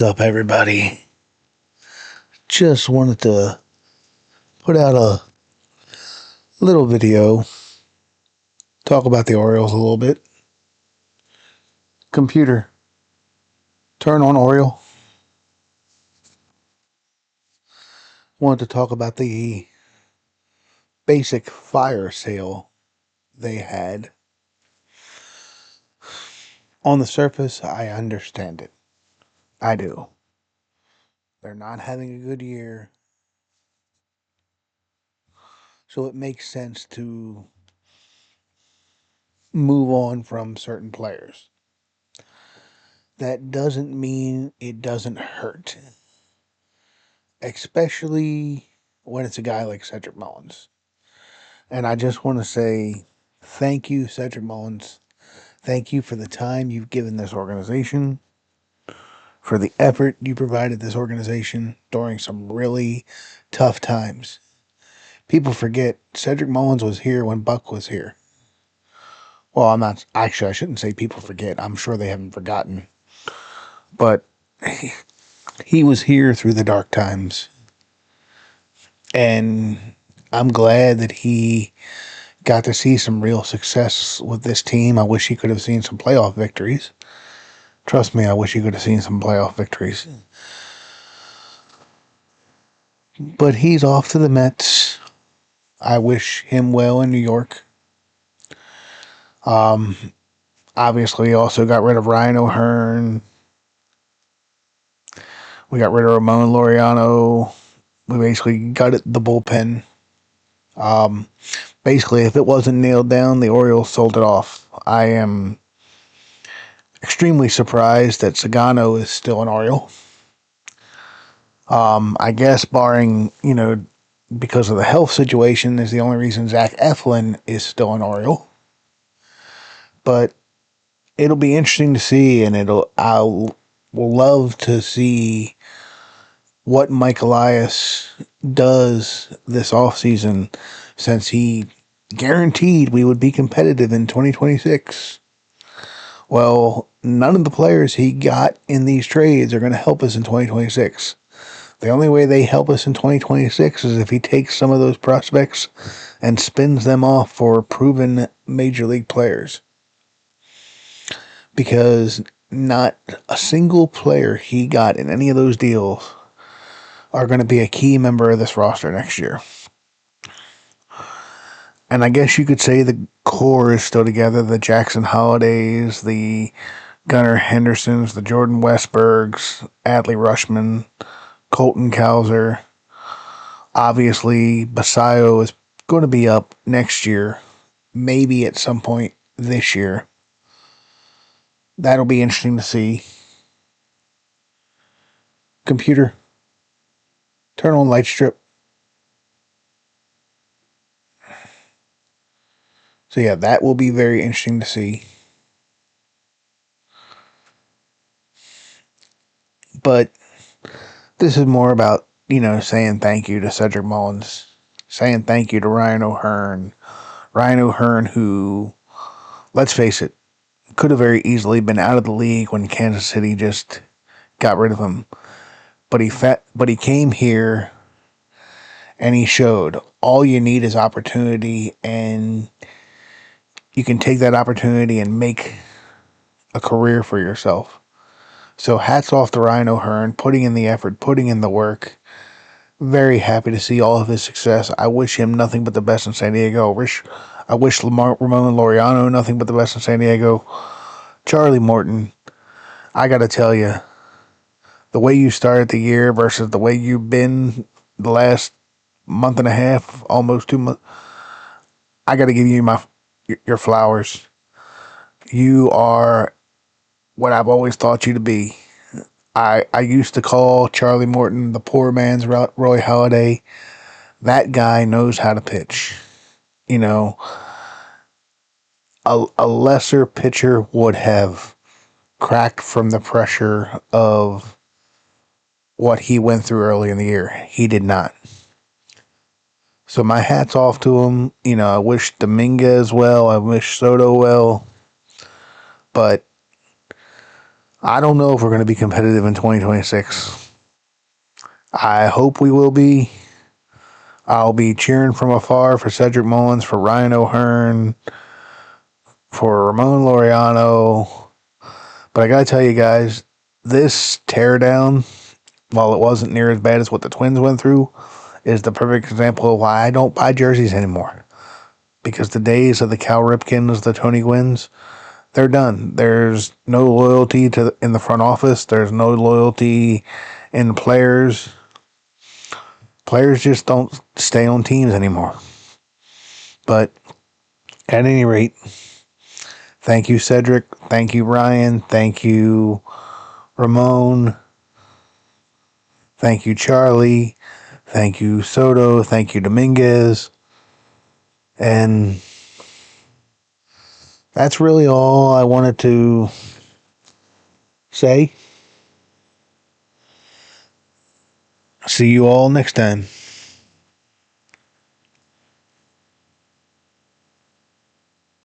up, everybody? Just wanted to put out a little video, talk about the Orioles a little bit. Computer, turn on Oriole. Wanted to talk about the basic fire sale they had. On the surface, I understand it. I do. They're not having a good year. So it makes sense to move on from certain players. That doesn't mean it doesn't hurt. Especially when it's a guy like Cedric Mullins. And I just want to say thank you, Cedric Mullins. Thank you for the time you've given this organization, for the effort you provided this organization during some really tough times. People forget Cedric Mullins was here when Buck was here. Well, I shouldn't say people forget. I'm sure they haven't forgotten. But he was here through the dark times. And I'm glad that he got to see some real success with this team. I wish he could have seen some playoff victories. Trust me, I wish he could have seen some playoff victories. But he's off to the Mets. I wish him well in New York. Obviously, also got rid of Ryan O'Hearn. We got rid of Ramón Laureano. We basically gutted the bullpen. Basically, if it wasn't nailed down, the Orioles sold it off. I am extremely surprised that Sagano is still an Oriole. I guess barring, because of the health situation is the only reason Zach Eflin is still an Oriole. But it'll be interesting to see, and I will love to see what Mike Elias does this offseason, since he guaranteed we would be competitive in 2026. Well, none of the players he got in these trades are going to help us in 2026. The only way they help us in 2026 is if he takes some of those prospects and spins them off for proven major league players. Because not a single player he got in any of those deals are going to be a key member of this roster next year. And I guess you could say the core is still together. The Jackson Hollidays, the Gunnar Hendersons, the Jordan Westbergs, Adley Rushman, Colton Cowser. Obviously, Basayo is going to be up next year. Maybe at some point this year. That'll be interesting to see. Computer, turn on light strip. So yeah, that will be very interesting to see. But this is more about, saying thank you to Cedric Mullins. Saying thank you to Ryan O'Hearn. Ryan O'Hearn, who, let's face it, could have very easily been out of the league when Kansas City just got rid of him. But he came here and he showed all you need is opportunity, and you can take that opportunity and make a career for yourself. So hats off to Ryan O'Hearn, putting in the effort, putting in the work. Very happy to see all of his success. I wish him nothing but the best in San Diego. I wish Ramón Laureano nothing but the best in San Diego. Charlie Morton, I got to tell you, the way you started the year versus the way you've been the last month and a half, almost 2 months, I got to give you your flowers. You are what I've always thought you to be. I used to call Charlie Morton the poor man's Roy Halladay. That guy knows how to pitch. A lesser pitcher would have cracked from the pressure of what he went through early in the year. He did not. So my hat's off to him. I wish Dominguez well. I wish Soto well. But I don't know if we're going to be competitive in 2026. I hope we will be. I'll be cheering from afar for Cedric Mullins, for Ryan O'Hearn, for Ramón Laureano. But I got to tell you guys, this teardown, while it wasn't near as bad as what the Twins went through, is the perfect example of why I don't buy jerseys anymore. Because the days of the Cal Ripkens, the Tony Gwynns, they're done. There's no loyalty in the front office. There's no loyalty in the players. Players just don't stay on teams anymore. But at any rate, thank you, Cedric. Thank you, Ryan. Thank you, Ramon. Thank you, Charlie. Thank you, Soto. Thank you, Domínguez. And that's really all I wanted to say. See you all next time.